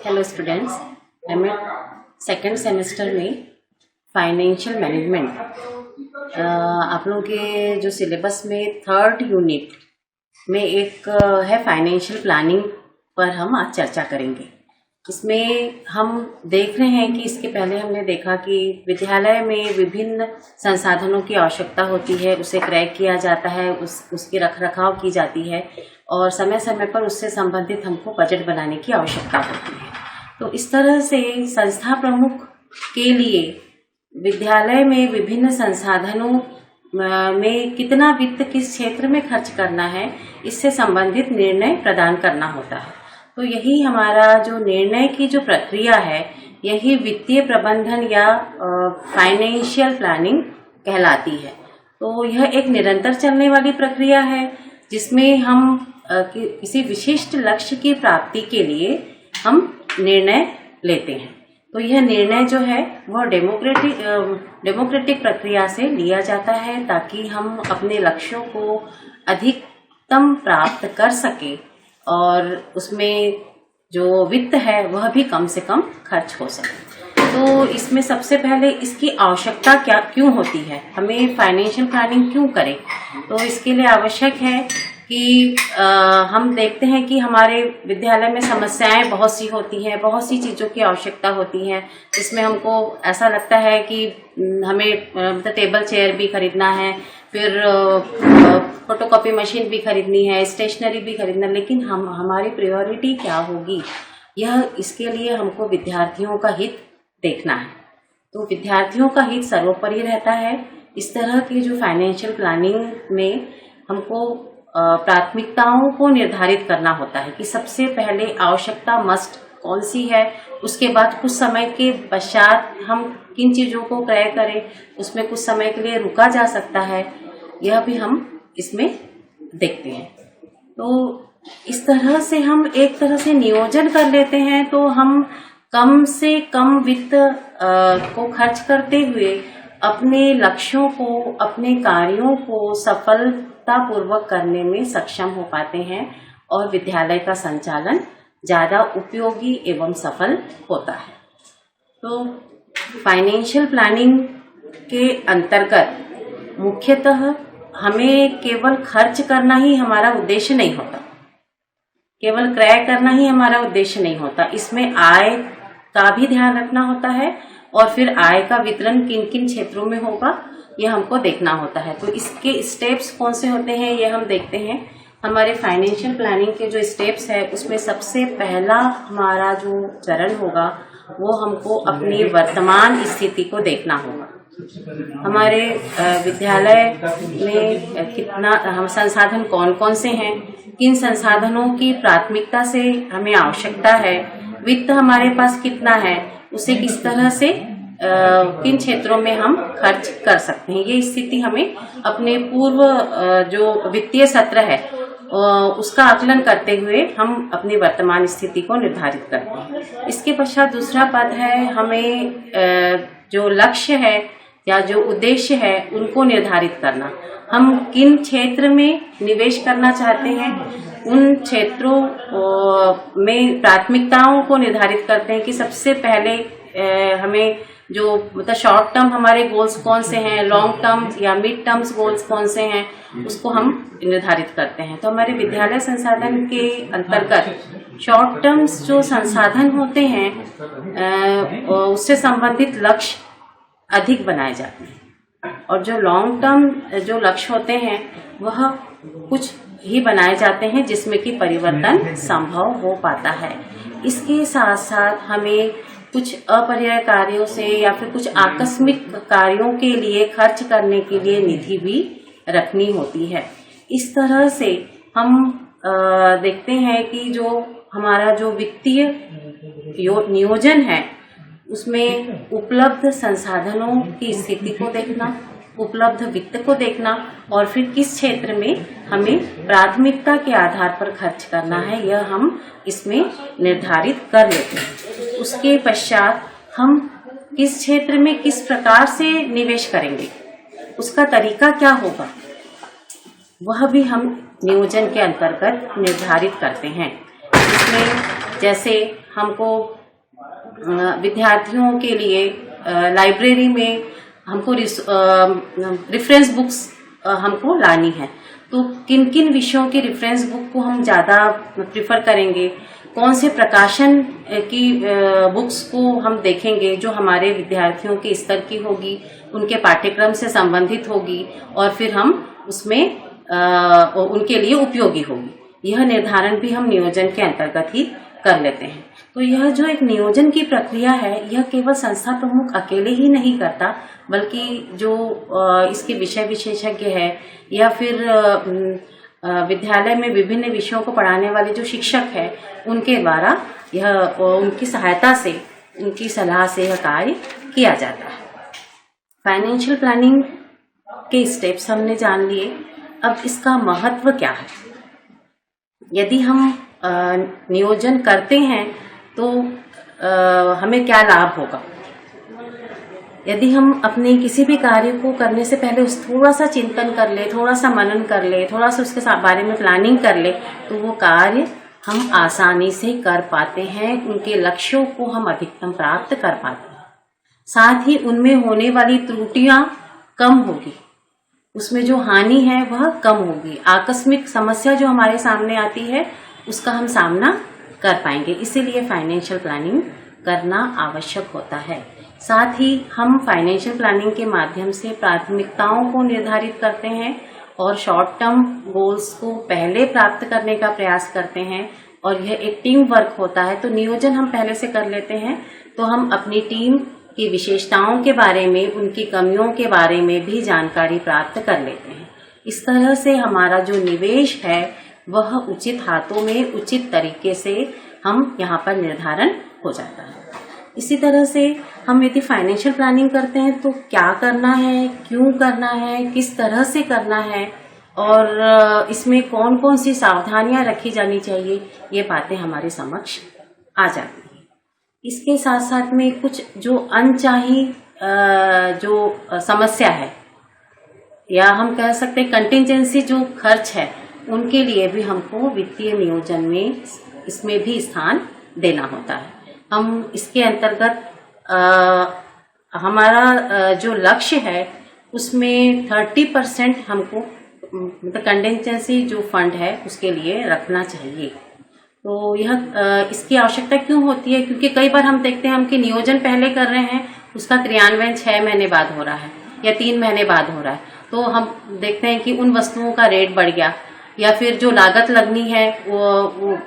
Hello students, मैं second semester में financial management आप लोगों के जो सिलेबस में थर्ड यूनिट में एक है फाइनेंशियल प्लानिंग पर हम आज चर्चा करेंगे। इसमें हम देख रहे हैं कि इसके पहले हमने देखा कि विद्यालय में विभिन्न संसाधनों की आवश्यकता होती है, उसे क्रैक किया जाता है, उसकी रखरखाव की जाती है और समय समय पर उससे संबंधित हमको बजट बनाने की आवश्यकता होती है। तो इस तरह से संस्था प्रमुख के लिए विद्यालय में विभिन्न संसाधनों में कितना वित्त किस क्षेत्र में खर्च करना है, इससे संबंधित निर्णय प्रदान करना होता है। तो यही हमारा जो निर्णय की जो प्रक्रिया है, यही वित्तीय प्रबंधन या फाइनेंशियल प्लानिंग कहलाती है। तो यह एक निरंतर चलने वाली प्रक्रिया है जिसमें हम किसी विशिष्ट लक्ष्य की प्राप्ति के लिए हम निर्णय लेते हैं। तो यह निर्णय जो है वह डेमोक्रेटिक प्रक्रिया से लिया जाता है ताकि हम अपने लक्ष्यों को अधिकतम प्राप्त कर सके और उसमें जो वित्त है वह भी कम से कम खर्च हो सके। तो इसमें सबसे पहले इसकी आवश्यकता क्यों होती है, हमें फाइनेंशियल प्लानिंग क्यों करें। तो इसके लिए आवश्यक है कि हम देखते हैं कि हमारे विद्यालय में समस्याएं बहुत सी होती हैं, बहुत सी चीज़ों की आवश्यकता होती है, जिसमें हमको ऐसा लगता है कि हमें टेबल चेयर भी खरीदना है, फिर फोटोकॉपी मशीन भी खरीदनी है, स्टेशनरी भी खरीदना, लेकिन हमारी प्रायोरिटी क्या होगी, यह इसके लिए हमको विद्यार्थियों का हित देखना है। तो विद्यार्थियों का हित सर्वोपरि रहता है। इस तरह की जो फाइनेंशियल प्लानिंग में हमको प्राथमिकताओं को निर्धारित करना होता है कि सबसे पहले आवश्यकता मस्ट कौन सी है, उसके बाद कुछ समय के पश्चात हम किन चीज़ों को क्रय करें, उसमें कुछ समय के लिए रुका जा सकता है, यह भी हम इसमें देखते हैं। तो इस तरह से हम एक तरह से नियोजन कर लेते हैं, तो हम कम से कम वित्त को खर्च करते हुए अपने लक्ष्यों को, अपने कार्यों को सफलतापूर्वक करने में सक्षम हो पाते हैं और विद्यालय का संचालन ज़्यादा उपयोगी एवं सफल होता है। तो फाइनेंशियल प्लानिंग के अंतर्गत मुख्यतः हमें केवल खर्च करना ही हमारा उद्देश्य नहीं होता, केवल क्रय करना ही हमारा उद्देश्य नहीं होता, इसमें आय का भी ध्यान रखना होता है और फिर आय का वितरण किन किन क्षेत्रों में होगा यह हमको देखना होता है। तो इसके स्टेप्स कौन से होते हैं ये हम देखते हैं। हमारे फाइनेंशियल प्लानिंग के जो स्टेप्स है उसमें सबसे पहला हमारा जो चरण होगा वो हमको अपनी वर्तमान स्थिति को देखना होगा। हमारे विद्यालय में कितना हम संसाधन कौन कौन से हैं, किन संसाधनों की प्राथमिकता से हमें आवश्यकता है, वित्त हमारे पास कितना है, उसे किस तरह से किन क्षेत्रों में हम खर्च कर सकते हैं, ये स्थिति हमें अपने पूर्व जो वित्तीय सत्र है उसका आकलन करते हुए हम अपनी वर्तमान स्थिति को निर्धारित करते हैं। इसके पश्चात दूसरा पद है हमें जो लक्ष्य है या जो उद्देश्य है उनको निर्धारित करना। हम किन क्षेत्र में निवेश करना चाहते हैं, उन क्षेत्रों में प्राथमिकताओं को निर्धारित करते हैं कि सबसे पहले हमें जो मतलब शॉर्ट टर्म हमारे गोल्स कौन से हैं, लॉन्ग टर्म या मिड टर्म्स गोल्स कौन से हैं, उसको हम निर्धारित करते हैं। तो हमारे विद्यालय संसाधन के अंतर्गत शॉर्ट टर्म्स जो संसाधन होते हैं उससे संबंधित लक्ष्य अधिक बनाए जाते हैं और जो लॉन्ग टर्म जो लक्ष्य होते हैं वह कुछ ही बनाए जाते हैं जिसमें कि परिवर्तन संभव हो पाता है। इसके साथ साथ हमें कुछ अपरिहार्य कार्यों से या फिर कुछ आकस्मिक कार्यों के लिए खर्च करने के लिए निधि भी रखनी होती है। इस तरह से हम देखते हैं कि जो हमारा जो वित्तीय नियोजन है उसमें उपलब्ध संसाधनों की स्थिति को देखना, उपलब्ध वित्त को देखना और फिर किस क्षेत्र में हमें प्राथमिकता के आधार पर खर्च करना है यह हम इसमें निर्धारित कर लेते हैं। उसके पश्चात हम किस क्षेत्र में किस प्रकार से निवेश करेंगे, उसका तरीका क्या होगा, वह भी हम नियोजन के अंतर्गत निर्धारित करते हैं। इसमें जैसे हमको विद्यार्थियों के लिए लाइब्रेरी में हमको रेफरेंस बुक्स हमको लानी है। तो किन किन विषयों की रेफरेंस बुक को हम ज़्यादा प्रिफर करेंगे, कौन से प्रकाशन की बुक्स को हम देखेंगे जो हमारे विद्यार्थियों के स्तर की होगी, उनके पाठ्यक्रम से संबंधित होगी और फिर हम उसमें उनके लिए उपयोगी होगी। यह निर्धारण भी हम नियोजन के अंतर्गत ही कर लेते हैं। तो यह जो एक नियोजन की प्रक्रिया है, यह केवल संस्था प्रमुख अकेले ही नहीं करता, बल्कि जो इसके विषय विशेषज्ञ है या फिर विद्यालय में विभिन्न विषयों को पढ़ाने वाले जो शिक्षक है, उनके द्वारा यह उनकी सहायता से, उनकी सलाह से यह कार्य किया जाता है। फाइनेंशियल प्लानिंग के स्टेप्स हमने जान लिए। अब इसका महत्व क्या है? यदि हम नियोजन करते हैं तो हमें क्या लाभ होगा? यदि हम अपने किसी भी कार्य को करने से पहले उस थोड़ा सा चिंतन कर ले, थोड़ा सा मनन कर ले, थोड़ा सा उसके बारे में प्लानिंग कर ले, तो वो कार्य हम आसानी से कर पाते हैं, उनके लक्ष्यों को हम अधिकतम प्राप्त कर पाते हैं। साथ ही उनमें होने वाली त्रुटियां कम होगी, उसमें जो हानि है वह कम होगी। आकस्मिक समस्या जो हमारे सामने आती है उसका हम सामना कर पाएंगे। इसीलिए फाइनेंशियल प्लानिंग करना आवश्यक होता है। साथ ही हम फाइनेंशियल प्लानिंग के माध्यम से प्राथमिकताओं को निर्धारित करते हैं और शॉर्ट टर्म गोल्स को पहले प्राप्त करने का प्रयास करते हैं, और यह एक टीम वर्क होता है। तो नियोजन हम पहले से कर लेते हैं तो हम अपनी टीम की विशेषताओं के बारे में, उनकी कमियों के बारे में भी जानकारी प्राप्त कर लेते हैं। इस तरह से हमारा जो निवेश है वह उचित हाथों में उचित तरीके से हम यहाँ पर निर्धारण हो जाता है। इसी तरह से हम यदि फाइनेंशियल प्लानिंग करते हैं तो क्या करना है, क्यों करना है, किस तरह से करना है और इसमें कौन कौन सी सावधानियां रखी जानी चाहिए, ये बातें हमारे समक्ष आ जाती हैं। इसके साथ साथ में कुछ जो अनचाही जो समस्या है, या हम कह सकते हैं कंटिजेंसी जो खर्च है, उनके लिए भी हमको वित्तीय नियोजन में इसमें भी स्थान देना होता है। हम इसके अंतर्गत हमारा जो लक्ष्य है उसमें 30% हमको मतलब कंटिजेंसी जो फंड है उसके लिए रखना चाहिए। तो यह इसकी आवश्यकता क्यों होती है? क्योंकि कई बार हम देखते हैं हम कि नियोजन पहले कर रहे हैं, उसका क्रियान्वयन 6 महीने बाद हो रहा है या 3 महीने बाद हो रहा है, तो हम देखते हैं कि उन वस्तुओं का रेट बढ़ गया या फिर जो लागत लगनी है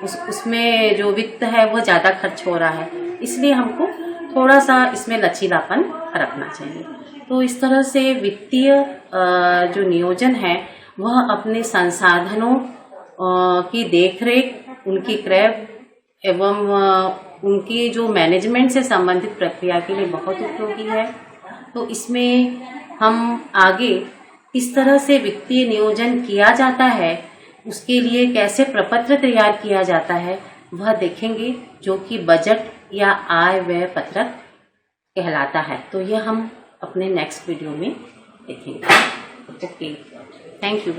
उसमें जो वित्त है वो ज़्यादा खर्च हो रहा है। इसलिए हमको थोड़ा सा इसमें लचीलापन रखना चाहिए। तो इस तरह से वित्तीय जो नियोजन है वह अपने संसाधनों की देखरेख, उनकी क्रय एवं उनकी जो मैनेजमेंट से संबंधित प्रक्रिया के लिए बहुत उपयोगी है। तो इसमें हम आगे किस तरह से वित्तीय नियोजन किया जाता है, उसके लिए कैसे प्रपत्र तैयार किया जाता है, वह देखेंगे, जो कि बजट या आय व्यय पत्रक कहलाता है। तो यह हम अपने नेक्स्ट वीडियो में देखेंगे। Okay, thank you.